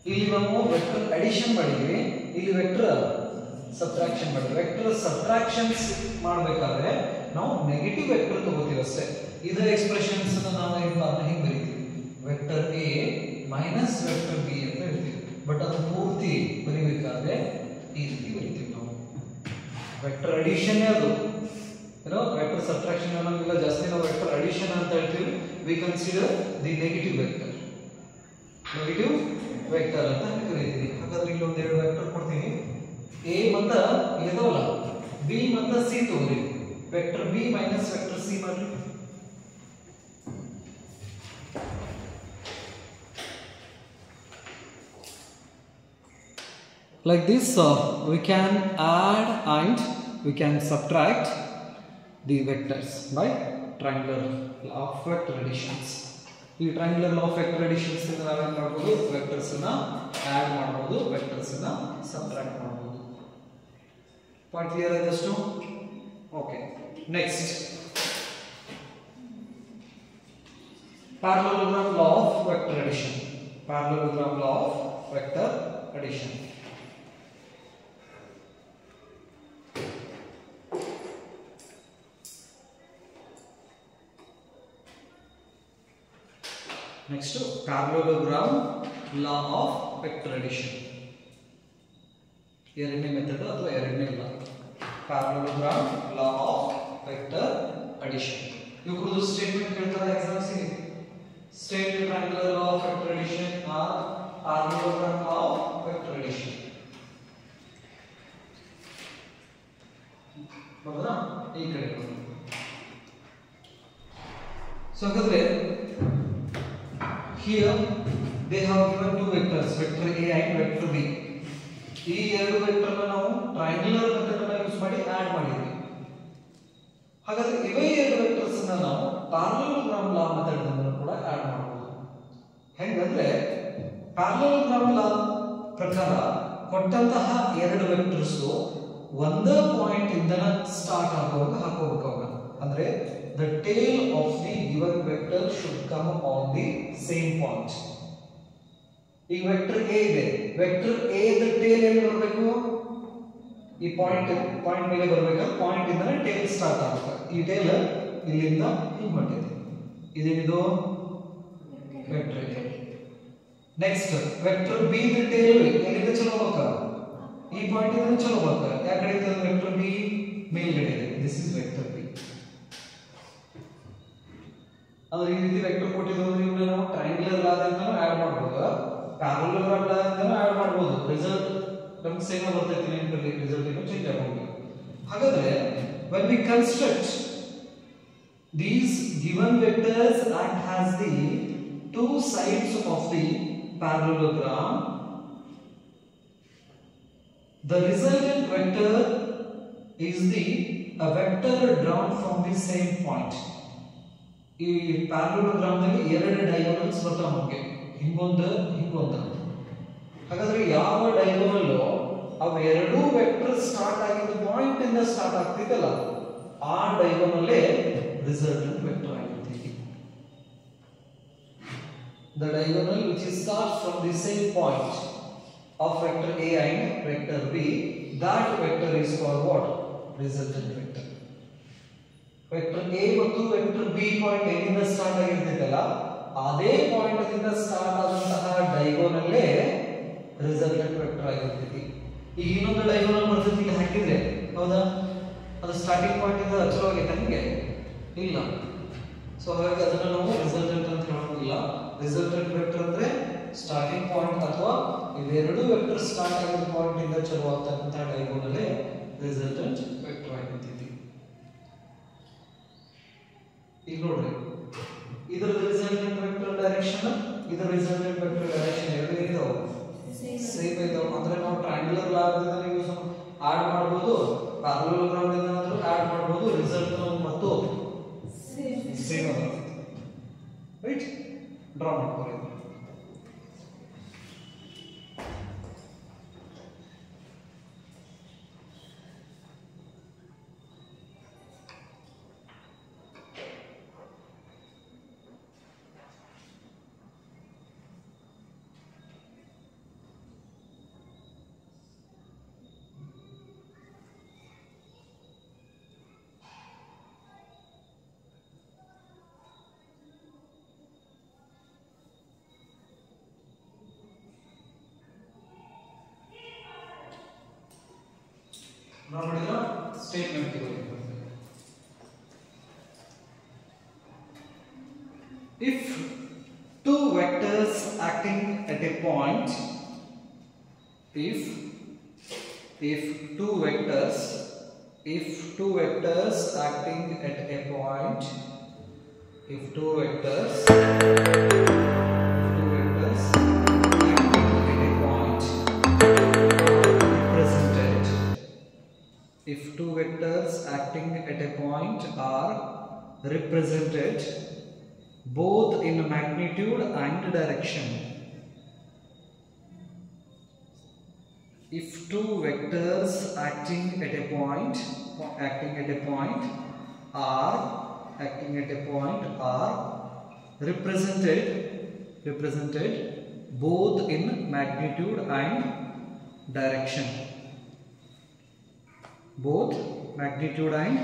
ಇಲ್ಲಿ ನಾವು vector addition ಮಾಡಿದ್ವಿ, ಇಲ್ಲಿ vector subtraction ಮಾಡಿದ್ವಿ. Vector subtractions ಮಾಡಬೇಕಾದ್ರೆ ನಾವು negative vector ತಗೋತೀವಿ ಅಷ್ಟೇ. ಇದರ ಎಕ್ಸ್ಪ್ರೆಷನ್ಸ್ ನಾವು ಹಿಂಗೆ ಬರೀತೀವಿ, vector a minus vector b ಅಂತ ಹೇಳ್ತೀವಿ. ಬಟ್ ಅದು ಪೂರ್ತಿ ಬರೀಬೇಕಾದ್ರೆ ಈ ರೀತಿ ಬರೀತೀವಿ ನಾವು. ವೆಕ್ಟರ್ ಅಡಿಷನ್ ಅದು ಏನೋ ವೆಕ್ಟರ್ ಸಬ್ಟ್ರಾಕ್ಷನ್ ಅನ್ನೋಂಗಿಲ್ಲ, ಜಾಸ್ತಿ ನಾವು ವೆಕ್ಟರ್ ಅಡಿಷನ್ ಅಂತ ಹೇಳ್ತೀವಿ. We consider the negative vector, negative vector ಅಂತ ಕರೀತೀವಿ. ಹಾಗಾದ್ರೆ ಇಲ್ಲಿ ಒಂದು ಎರಡು ವೆಕ್ಟರ್ ಕೊಡ್ತೀನಿ, a ಮತ್ತ ಇದಾವಲ್ಲ b ಮತ್ತ c ತಗೋರಿ. Vector b minus vector c ಮಾಡ್ರಿ. Like this, we can add and we can subtract the vectors by triangular law of vector additions. ಈ triangular law of vector additions ಇಂದ ನಾವೇನು ಮಾಡಬಹುದು, ವೆಕ್ಟರ್ಸ್ ಅನ್ನ ಆಡ್ ಮಾಡಬಹುದು, vectors ಅನ್ನ subtract ಮಾಡಬಹುದು. Point clear ಆದಷ್ಟು? Okay. Next, parallelogram law of vector addition. Parallelogram law of vector addition. Next, parallelogram law of vector addition. ಎರಡನೇ ಮೆಥಡ್ ಅಥವಾ ಎರಡನೇ ಲಾ, parallelogram law of vector addition. ಇವುಗಳು ಸ್ಟೇಟ್ಮೆಂಟ್ ಕೇಳ್ತಾರೆ ಎಕ್ಸಾಮ್ಸ್ ಗೆ. State triangular law of vector addition or parallelogram law of vector addition. ಬರೋದಾ ಈ ಕಡೆ. So ಹಾಗಾದ್ರೆ here they have given two vectors, vector a and vector b. ಈ ಎರಡು vector ನಾವು triangular method ಅನ್ನು ಯೂಸ್ ಮಾಡಿ ಆಡ್ ಮಾಡಿದ್ವಿ. ಹಾಗಾದ್ರೆ ಇವೇ ಎರಡು ವೆಕ್ಟರ್ಸ್ ಅನ್ನು ನಾವು ಪ್ಯಾರಲೋಗ್ರಾಮ್ ಲಾ ಮೆಥಡ್ ಅನ್ನು ಕೂಡ ಆಡ್ ಮಾಡಬಹುದು. ಹೆಂಗಂದ್ರೆ ಪ್ಯಾರಲೋಗ್ರಾಮ್ ಲಾ ಪ್ರಕಾರ ಕೊಟ್ಟಂತಹ ಎರಡು ವೆಕ್ಟರ್ಸ್ ಒಂದೇ ಪಾಯಿಂಟ್ ಇಂದ ಸ್ಟಾರ್ಟ್ ಆಗುವಾಗ ಹಾಕೋಬೇಕು ಅವಾಗ. ಅಂದ್ರೆ the tail of the given vector should come on the same point. ಈ ವೆಕ್ಟರ್ a ಇದೆ, ವೆಕ್ಟರ್ a ದ ಟೇಲ್ ಎಲ್ಲಿ ಬರಬೇಕು, ಈ ಪಾಯಿಂಟ್ ಮೇಲೆ ಬರಬೇಕು. ಪಾಯಿಂಟ್ ಇಂದ ಟೇಲ್ ಸ್ಟಾರ್ಟ್ ಆಗುತ್ತೆ. ಈ ಟೇಲ್ ಇಲ್ಲಿಂದ ಹಿಂಗ್ ಹೊಂಟಿದೆ, ಇದೇನಿದು vector a. Next vector b the tail ಎಲ್ಲಿಂದ ಚಲೋ ಹೋಗ್ತಾ, ಈ ಪಾಯಿಂಟ್ ಇಂದ ಚಲೋ ಹೋಗ್ತಾ. ಯಾವ ಕಡೆ ಇದೆ ವೆಕ್ಟರ್ b, ಮೇಲ್ಗಡೆ ಇದೆ. This is vector b. ಅಂದ್ರೆ ಈ ರೀತಿ ವೆಕ್ಟರ್ ಕೊಟ್ಟಿದ್ರು ಅಂದ್ರೆ ಇವನ್ನ ನಾವು ಟ್ರಯಾಂಗ್ಯುಲರ್ ಲಾದಿಂದನೂ ಆಡ್ ಮಾಡಬಹುದು, ಪ್ಯಾರಲೋಗ್ರಾಮ್ ಲಾದಿಂದನೂ ಆಡ್ ಮಾಡಬಹುದು. ರಿಸಲ್ಟ್ ನಮಗೆ ಸೇಮ್ ಬರ್ತೈತಿ, ನೆನಪಿರಲಿ, ರಿಸಲ್ಟ್ ಏನು ಚೇಂಜ್ ಆಗೋದಿಲ್ಲ. ಹಾಗಾದ್ರೆ when we construct these given vectors act as the two sides of the parallelogram, the resultant vector is a vector drawn from the same point. ಈ parallelogram ನಲ್ಲಿ ಎರಡು ಡಯಾಗೋನಲ್ಸ್ ಬರ್ತಾವ ನಮಗೆ, ಹಿಂಗೊಂದು ಹಿಂಗೊಂದು. ಹಾಗಾದ್ರೆ ಯಾವ ಡಯಾಗೋನಲ್ ಅವೆರಡೂ ವೆಕ್ಟರ್ ಸ್ಟಾರ್ಟ್ ಆಗಿದ್ದ ಪಾಯಿಂಟ್ ಇಂದ ಸ್ಟಾರ್ಟ್ ಆಗ್ತಿದಲ್ಲ, ಆ ಡಯಾಗೋನಲ್ಲೇ ರಿಸಲ್ಟೆಂಟ್ ವೆಕ್ಟರ್ ಆಗಿರ್ತೈತಿ. The diagonal which starts from the same point of vector a and vector b, that vector is called what? Resultant vector. Vector a ಮತ್ತು ವೆಕ್ಟರ್ b ಪಾಯಿಂಟ್ ಎಲ್ಲಿಂದ start ಆಗಿರ್ತೈತಲ್ಲ, ಅದೇ point ಇಂದ start ಆದಂತಹ ಡಯಾಗೋನಲ್ಲೇ resultant vector ಆಗಿರ್ತೈತಿ. ಈಗ ಇನ್ನೊಂದು diagonal ಬರ್ತೈತಿ, ಇಲ್ಲಿ ಹಾಕಿದ್ರೆ ಹೌದಾ, ಅದು ಸ್ಟಾರ್ಟಿಂಗ್ ಪಾಯಿಂಟ್ ಇಂದ ಚಲೋ ಆಗೈತೆ ಹಂಗೆ ಇಲ್ಲ. ಸೊ ಹಾಗಾಗಿ ಅದನ್ನ ನಾವು ರಿಸಲ್ಟೆಂಟ್ ಅಂತ ಹೇಳೋದಿಲ್ಲ. ರಿಸಲ್ಟೆಂಟ್ ವೆಕ್ಟರ್ ಅಂದ್ರೆ ಸ್ಟಾರ್ಟಿಂಗ್ ಪಾಯಿಂಟ್ ಅಥವಾ ಇವೆರಡು ವೆಕ್ಟರ್ ಸ್ಟಾರ್ಟ್ ಆಗಿದ್ದ ಪಾಯಿಂಟ್ ಇಂದ ಚಲೋ ಆಗ್ತಕ್ಕಂತಹ ಡಯಾಗೋನಲ್ಲೇ ರಿಸಲ್ಟೆಂಟ್ ವೆಕ್ಟರ್ ಆಗಿರ್ತೈತಿ. ಈಗ ನೋಡ್ರಿ, ಇದರ ರಿಸಲ್ಟೆಂಟ್ ವೆಕ್ಟರ್ ಡೈರೆಕ್ಷನ್ ಎರಡು ಏನಿದಾವೆ ಸೇಮ್ ಇದಾವೆ. ಅಂದ್ರೆ ನಾವು ಟ್ರಯಾಂಗ್ಯುಲರ್ ಲಾದಿಂದ ಯೂಸ್ ಆಡ್ ಮಾಡಬಹುದು, ಪ್ಯಾರಲೋಗ್ರಾಮ್ ದಿಂದ ಮಾತ್ರ ಆಡ್ ಮಾಡಬಹುದು, ರಿಸಲ್ಟ್ ಮತ್ತು ಸೇಮ್ ಅದ. ರೈಟ್, ಡ್ರಾ ಮಾಡ್ಕೊಳ್ಳಿ. ನಾವು ನೋಡಿದ ಸ್ಟೇಟ್ಮೆಂಟ್ ಇದು. If two vectors acting at a point, if two vectors acting at a point, if two vectors acting at a point are represented both in magnitude and direction. If two vectors acting at a point are represented both in magnitude and direction. Both magnitude and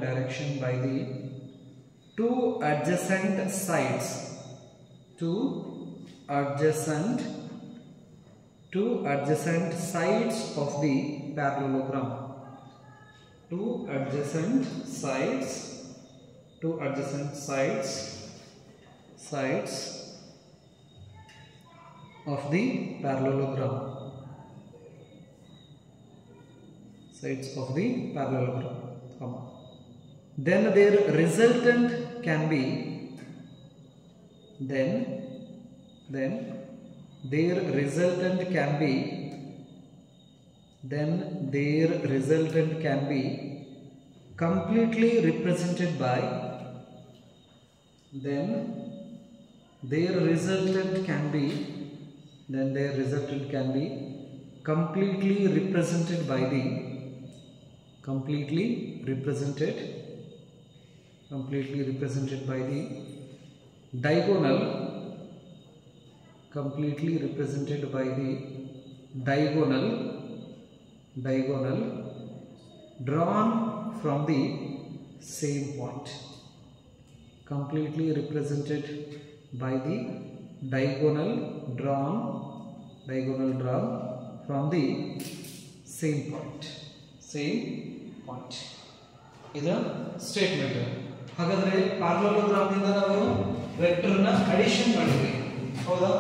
direction by the two adjacent sides of the parallelogram. Two adjacent sides of the parallelogram. Then their resultant can be completely represented by the diagonal drawn from the same point. Completely represented by the diagonal drawn from the same point. ಇದು statement. ಹಾಗಾದ್ರೆ parallelogram ನಿಂದ ನಾವು vector ನ addition ಮಾಡಿದ್ವಿ, ಹೌದಾ?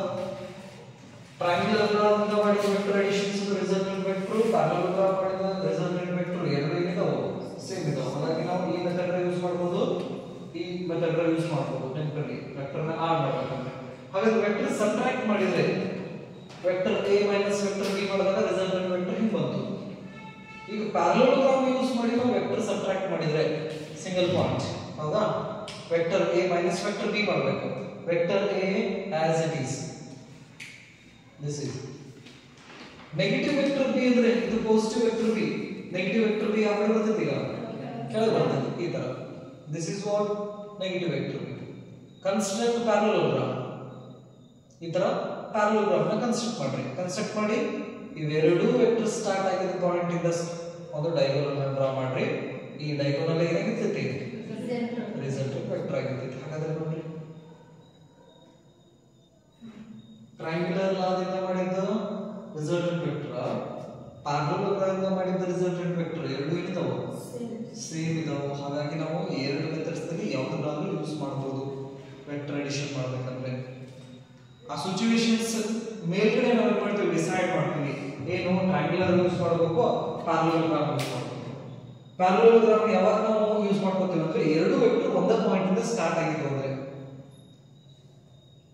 Triangular ನಿಂದ ಮಾಡಿದ vector additions resultant vector, parallelogram ಮಾಡಿದ ರಿಸಲ್ಟೆಂಟ್ ವೆಕ್ಟರ್ ಎರಡು ಏನಿದಾವೆ ಸೇಮ್ ಇದಾವೆ. ಹಾಗಾಗಿ ನಾವು ಈ ಮೆಥಡ್ ಯೂಸ್ ಮಾಡಬಹುದು, ಈ ಮೆಥಡ್ ಯೂಸ್ ಮಾಡಬಹುದು. ನೆನಪಲ್ಲಿ ವೆಕ್ಟರ್ ನ ಆಡ್ ಮಾಡಬೇಕಂದ್ರೆ ಹಾಗಾದ್ರೆ ವೆಕ್ಟರ್ ಸಬ್ಟ್ರಾಕ್ಟ್ ಮಾಡಿದ್ರೆ vector a minus vector b ಮಾಡಿದಾಗ ರಿಸಲ್ಟೆಂಟ್ ವೆಕ್ಟರ್ ಹಿಂಗೆ ಬಂತು. ಈಗ ಪ್ಯಾರಲೋಗ್ರಾಮ್ ಯೂಸ್ ಮಾಡಿ ನಾವು ವೆಕ್ಟರ್ ಸಬ್ಟ್ರಾಕ್ಟ್ ಮಾಡಿದ್ರೆ ಸಿಂಗಲ್ ಪಾಯಿಂಟ್, ಹೌದಾ? Vector a minus vector b ಮಾಡಬೇಕು. Vector a as it is, this is negative vector b ಅಂದ್ರೆ ಇದು positive vector b, negative vector b ಯಾವ ಕಡೆ ಬರ್ತದೆ? ಈಗ ಕೆಳಗೆ ಬರ್ತದೆ ಈ ತರ. This is what negative vector b. Construct parallelogram, ಈ ತರ ಪ್ಯಾರಲೋಗ್ರಾಮ್ ನ ಕನ್ಸ್ಟ್ರಕ್ಟ್ ಮಾಡಿ ಇವೆರಡು ವೆಕ್ಟರ್ ಸ್ಟಾರ್ಟ್ ಆಗಿದ್ದ ಪಾಯಿಂಟ್ ಇಂದ ಒಂದು ಡಯಾಗೋನಲ್ ಅನ್ನು ಡ್ರಾ ಮಾಡ್ರಿ. ಈ ಡಯಾಗೋನಲ್ ಏನಾಗಿರ್ತೈತಿ? ರಿಸಲ್ಟೆಂಟ್ ವೆಕ್ಟರ್ ಆಗಿರ್ತೈತಿ. ಹಾಗಾದ್ರೆ ನೋಡ್ರಿ, ಟ್ರಯಾಂಗ್ಯುಲರ್ ಲಾದಿಂದ ಮಾಡಿದ ರಿಸಲ್ಟೆಂಟ್ ವೆಕ್ಟರ್, ಪ್ಯಾರಲೋಗ್ರಾಮ್ ಇಂದ ಮಾಡಿದ ರಿಸಲ್ಟೆಂಟ್ ವೆಕ್ಟರ್ ಎರಡು ಏನಿದಾವೆ? ಸೇಮ್ ಇದಾವೆ. ಹಾಗಾಗಿ ನಾವು ಎರಡು ಮೆಥಡ್ಸ್ ನಲ್ಲಿ ಯಾವುದನ್ನಾದ್ರೂ ಯೂಸ್ ಮಾಡಬಹುದು ವೆಕ್ಟರ್ ಅಡಿಷನ್ ಮಾಡಬೇಕಂದ್ರೆ. ಆ ಸಿಚುವೇಶನ್ಸ್ ಮೇಲ್ಗಡೆ ನಾವು ಏನು ಮಾಡ್ತೀವಿ? ಡಿಸೈಡ್ ಮಾಡ್ತೀವಿ ಏನು ಟ್ರಯಾಂಗ್ಯುಲರ್ ಯೂಸ್ ಮಾಡಬೇಕು, ಪ್ಯಾರಲೋಗ್ರಾಮ್ ಯೂಸ್ ಮಾಡಬೇಕು. ಪ್ಯಾರಲೋಗ್ರಾಮ್ ಯಾವಾಗ ನಾವು ಯೂಸ್ ಮಾಡ್ಕೋತೀವಿ ಅಂದ್ರೆ ಎರಡು ವೆಕ್ಟರ್ ಒಂದೇ ಪಾಯಿಂಟ್ ಇಂದ ಸ್ಟಾರ್ಟ್ ಆಗಿತ್ತು ಅಂದ್ರೆ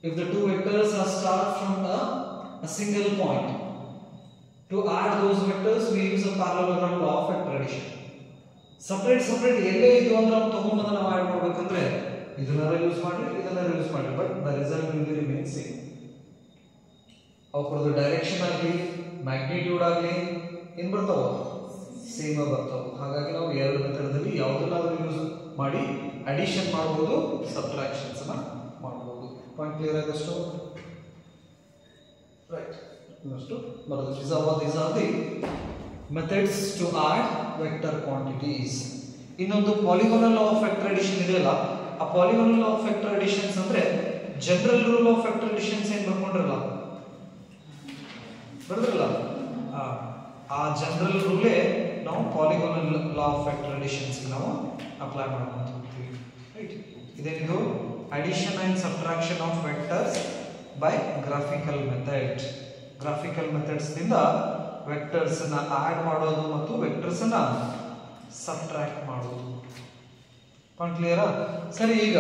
if the two vectors are start from a single point, to add those vectors we use a parallelogram law of vector addition. separate ಎಲ್ಲೇ ಇದು ಅಂದ್ರೆ ನಾವು ತಗೊಂಡು ನಾವು ಆಡ್ ಮಾಡಬೇಕಂದ್ರೆ ಇದನ್ನ ಯೂಸ್ ಮಾಡಿ but the result will be remain same. ಅವರದು ಡೈರೆಕ್ಷನ್ ಆಗಲಿ ಮ್ಯಾಗ್ನಿಟ್ಯೂಡ್ ಆಗಲಿ ಏನು ಬರ್ತಾವ ಸೇಮ್ ಬರ್ತಾವ. ಹಾಗಾಗಿ ನಾವು ಎರಡು ಮೆಥಡ್ದಲ್ಲಿ ಯಾವುದನ್ನಾದರೂ ಯೂಸ್ ಮಾಡಿ ಅಡಿಷನ್ ಮಾಡಬಹುದು, ಸಬ್ಟ್ರಾಕ್ಷನ್ಸ್ ಅನ್ನ ಮಾಡಬಹುದು. ಪಾಯಿಂಟ್ ಕ್ಲಿಯರ್ ಆದಷ್ಟು ರೈಟ್ ಇನ್ನಷ್ಟು ಬರೋದು. these are the methods to add vector quantities. ಇನ್ನೊಂದು polygonal law of vector addition ಇದೆಯಲ್ಲ, ಆ polygonal law of vector additions ಅಂದ್ರೆ general rule of vector additions ಏನು ಬರ್ಕೊಂಡ್ರಲ್ಲ ಬರೋದ್ರಲ್ಲ, ಆ ಜನರಲ್ ರೂಲೇ ನಾವು polygonal law of vector additions ನಾವು ಅಪ್ಲೈ ಮಾಡ್ಕೊಂತ ಹೋಗ್ತೀವಿ. ರೈಟ್, ಇದೇನಿದು addition and subtraction of vectors by graphical method. Graphical methods ದಿಂದ ವೆಕ್ಟರ್ಸ್ ಅನ್ನ ಆಡ್ ಮಾಡೋದು ಮತ್ತು ವೆಕ್ಟರ್ಸ್ ಅನ್ನ ಸಬ್ಟ್ರಾಕ್ಟ್ ಮಾಡೋದು. ಪಾಯಿಂಟ್ ಕ್ಲಿಯರಾ? ಸರಿ, ಈಗ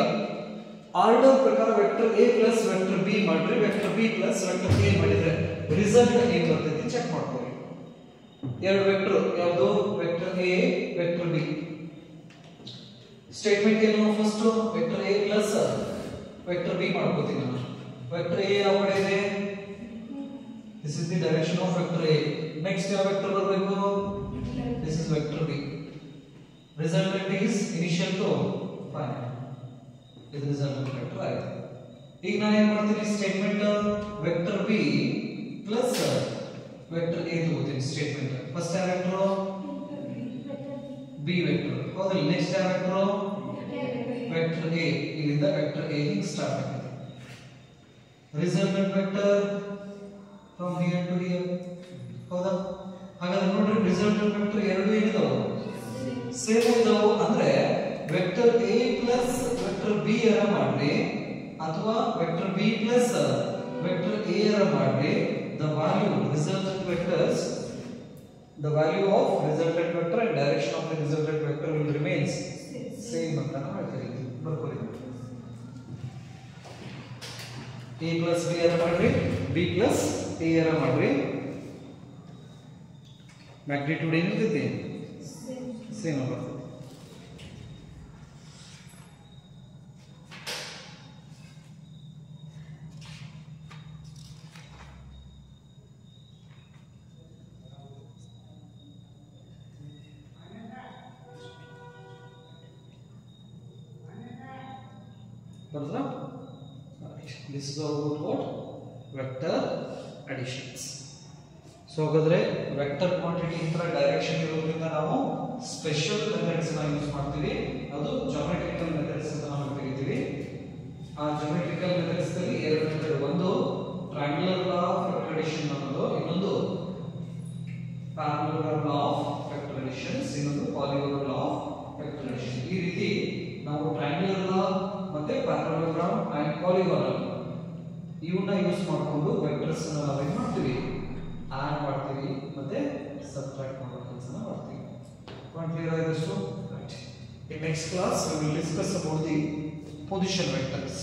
ಆರ್ಡರ್ ಪ್ರಕಾರ vector A plus vector B ಮಾಡ್ರಿ, vector B plus vector A ಮಾಡಿದ್ರೆ ರಿಸಲ್ಟ್ ಏನ್ ಬರ್ತೈತಿ ಚೆಕ್ ಮಾಡ್ಕೊಳ್ಳಿ. ಎರಡು ವೆಕ್ಟರ್ ಯಾವುದು vector A vector B. Statement ಏನು? First vector A plus vector B ಮಾಡ್ಕೋತೀನಿ ನಾನು. ವೆಕ್ಟರ್ ಎ ಯಾವ ಕಡೆ ಇದೆ? This is the direction of vector A. Next ಯಾವ ವೆಕ್ಟರ್ ಬರಬೇಕು? This is vector B. Resultant is initial to final. ಇದು resultant vector ಆಯ್ತು. ಈಗ ನಾನು ಏನು ಮಾಡ್ತೀನಿ? Statement vector B plus vector A ತಗೋತೀನಿ ಸ್ಟೇಟ್ಮೆಂಟ್. ಫಸ್ಟ್ ಯಾವ ವೆಕ್ಟರ್? B vector. ಹೌದಲ್ಲ? ನೆಕ್ಸ್ಟ್ ಯಾವ ವೆಕ್ಟರ್? Vector A. ಇಲ್ಲಿಂದ ವೆಕ್ಟರ್ ಎ ಹಿಂಗ್ ಸ್ಟಾರ್ಟ್ ಆಗುತ್ತೆ. Resultant vector from here to here. ಹೌದಾ? ಹಾಗಾದ್ರೆ ನೋಡ್ರಿ, ರಿಸಲ್ಟೆಂಟ್ ವೆಕ್ಟರ್ ಎರಡು ಏನಿದಾವು? ಸೇಮ್ ಇದಾವು. ಅಂದ್ರೆ vector A plus vector B ಅರ ಮಾಡ್ರಿ ಅಥವಾ vector B plus vector A ಅರ ಮಾಡ್ರಿ, the value resultant vectors, the value of resultant vector and direction of the resultant vector will remains same ಅಂತ ನಾವು ಹೇಳ್ತೀವಿ. ಬರ್ಕೊಳ್ಳಿ, a plus b ಅರ ಮಾಡ್ರಿ, b plus a ಅರ ಮಾಡ್ರಿ, ಮ್ಯಾಗ್ನಿಟ್ಯೂಡ್ ಏನಿರ್ತೈತಿ? ಸೇಮ್ ಬರ್ತದೆ. This is about what? Vector additions. So ಹಾಗಾದ್ರೆ ವೆಕ್ಟರ್ ಕ್ವಾಂಟಿಟಿ ಇಂತರ ಡೈರೆಕ್ಷನ್ ಇರೋದ್ರಿಂದ ನಾವು ಸ್ಪೆಷಲ್ ಮೆಥಡ್ಸ್ ನ ಯೂಸ್ ಮಾಡ್ತೀವಿ. ಅದು ಜಾಮೆಟ್ರಿಕಲ್ ಮೆಥಡ್ಸ್ ಅಂತ ನಾವು ಕರೀತೀವಿ. ಆ ಜಾಮೆಟ್ರಿಕಲ್ ಮೆಥಡ್ಸ್ ನಲ್ಲಿ ಎರಡು ಮೆಥಡ್, ಒಂದು triangular law of vector addition ಅನ್ನೋದು, ಇನ್ನೊಂದು parallelogram law of vector additions, ಇನ್ನೊಂದು polygonal law of vector addition. ಈ ರೀತಿ ನಾವು ಟ್ರಯಾಂಗ್ಯುಲರ್ ಲಾ ಮತ್ತೆ ಪ್ಯಾರಲೋಗ್ರಾಮ್ ಅಂಡ್ ಪಾಲಿಗೋನಲ್ ಇವನ್ನ ಯೂಸ್ ಮಾಡಿಕೊಂಡು ವೆಕ್ಟರ್ಸ್ ಅನ್ನು ನಾವೇನ್ ಮಾಡ್ತೀವಿ? ಆಡ್ ಮಾಡ್ತೀವಿ ಮತ್ತೆ ಸಬ್ಟ್ರಾಕ್ಟ್ ಮಾಡೋ ಕೆಲಸನ ಮಾಡ್ತೀವಿ. ಪಾಯಿಂಟ್ ಕ್ಲಿಯರ್ ಆದಷ್ಟು right. In next class we will discuss about the position vectors.